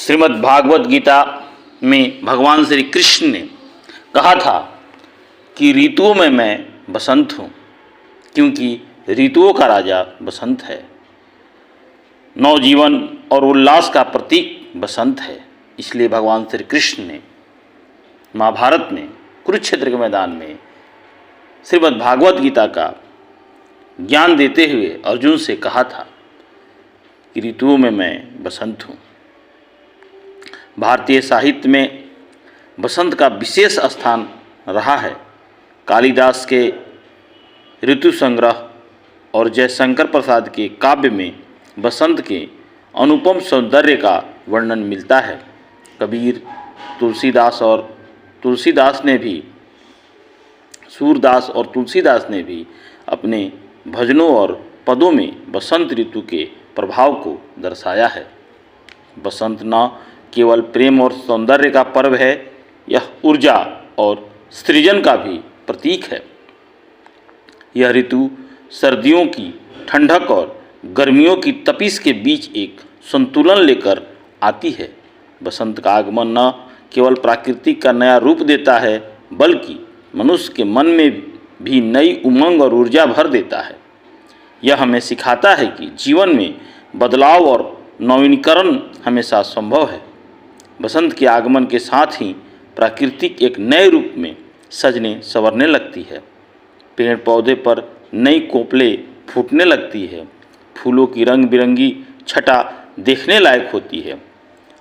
श्रीमद् भागवत गीता में भगवान श्री कृष्ण ने कहा था कि ऋतुओं में मैं बसंत हूँ, क्योंकि ऋतुओं का राजा बसंत है। नवजीवन और उल्लास का प्रतीक बसंत है। इसलिए भगवान श्री कृष्ण ने महाभारत में कुरुक्षेत्र के मैदान में श्रीमद् भागवत गीता का ज्ञान देते हुए अर्जुन से कहा था कि ऋतुओं में मैं बसंत हूँ। भारतीय साहित्य में बसंत का विशेष स्थान रहा है। कालिदास के ऋतु संग्रह और जयशंकर प्रसाद के काव्य में बसंत के अनुपम सौंदर्य का वर्णन मिलता है। कबीर, सूरदास और तुलसीदास ने भी अपने भजनों और पदों में बसंत ऋतु के प्रभाव को दर्शाया है। बसंत न केवल प्रेम और सौंदर्य का पर्व है, यह ऊर्जा और सृजन का भी प्रतीक है। यह ऋतु सर्दियों की ठंडक और गर्मियों की तपिश के बीच एक संतुलन लेकर आती है। बसंत का आगमन न केवल प्रकृति का नया रूप देता है, बल्कि मनुष्य के मन में भी नई उमंग और ऊर्जा भर देता है। यह हमें सिखाता है कि जीवन में बदलाव और नवीनीकरण हमेशा संभव है। बसंत के आगमन के साथ ही प्रकृति एक नए रूप में सजने संवरने लगती है। पेड़ पौधे पर नई कोपलें फूटने लगती है। फूलों की रंग बिरंगी छटा देखने लायक होती है।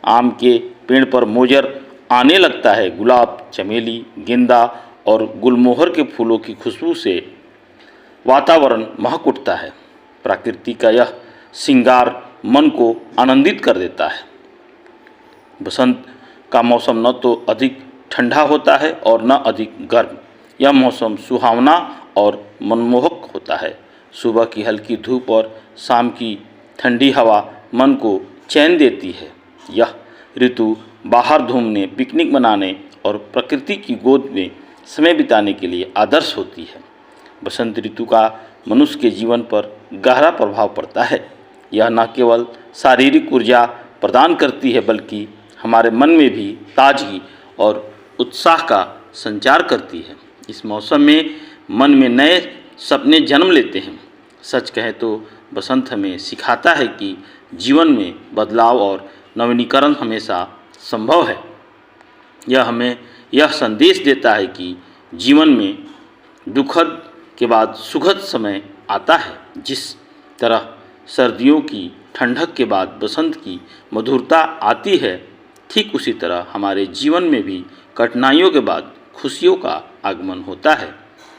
आम के पेड़ पर मोजर आने लगता है। गुलाब, चमेली, गेंदा और गुलमोहर के फूलों की खुशबू से वातावरण महक उठता है। प्रकृति का यह श्रृंगार मन को आनंदित कर देता है। बसंत का मौसम न तो अधिक ठंडा होता है और न अधिक गर्म। यह मौसम सुहावना और मनमोहक होता है। सुबह की हल्की धूप और शाम की ठंडी हवा मन को चैन देती है। यह ऋतु बाहर घूमने, पिकनिक मनाने और प्रकृति की गोद में समय बिताने के लिए आदर्श होती है। बसंत ऋतु का मनुष्य के जीवन पर गहरा प्रभाव पड़ता है। यह न केवल शारीरिक ऊर्जा प्रदान करती है, बल्कि हमारे मन में भी ताजगी और उत्साह का संचार करती है। इस मौसम में मन में नए सपने जन्म लेते हैं। सच कहें तो बसंत हमें सिखाता है कि जीवन में बदलाव और नवीनीकरण हमेशा संभव है। यह हमें यह संदेश देता है कि जीवन में दुखद के बाद सुखद समय आता है। जिस तरह सर्दियों की ठंडक के बाद बसंत की मधुरता आती है, ठीक उसी तरह हमारे जीवन में भी कठिनाइयों के बाद खुशियों का आगमन होता है।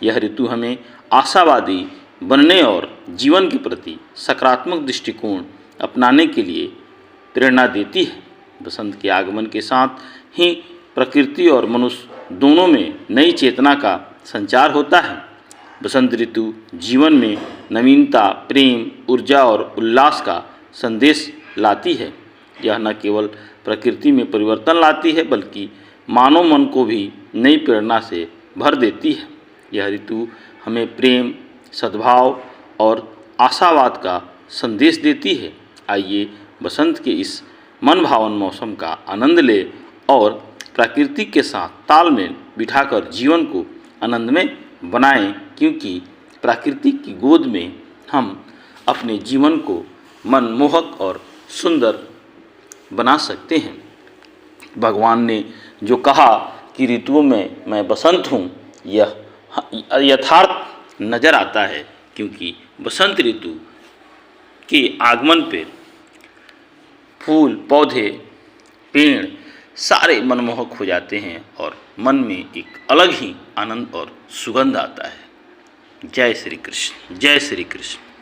यह ऋतु हमें आशावादी बनने और जीवन के प्रति सकारात्मक दृष्टिकोण अपनाने के लिए प्रेरणा देती है। बसंत के आगमन के साथ ही प्रकृति और मनुष्य दोनों में नई चेतना का संचार होता है। बसंत ऋतु जीवन में नवीनता, प्रेम, ऊर्जा और उल्लास का संदेश लाती है। यह न केवल प्रकृति में परिवर्तन लाती है, बल्कि मानव मन को भी नई प्रेरणा से भर देती है। यह ऋतु हमें प्रेम, सद्भाव और आशावाद का संदेश देती है। आइए बसंत के इस मनभावन मौसम का आनंद ले और प्रकृति के साथ तालमेल बिठाकर जीवन को आनंदमय बनाएं, क्योंकि प्रकृति की गोद में हम अपने जीवन को मनमोहक और सुंदर बना सकते हैं। भगवान ने जो कहा कि ऋतुओं में मैं बसंत हूँ, यह यथार्थ नज़र आता है, क्योंकि बसंत ऋतु के आगमन पर फूल, पौधे, पेड़ सारे मनमोहक हो जाते हैं और मन में एक अलग ही आनंद और सुगंध आता है। जय श्री कृष्ण, जय श्री कृष्ण।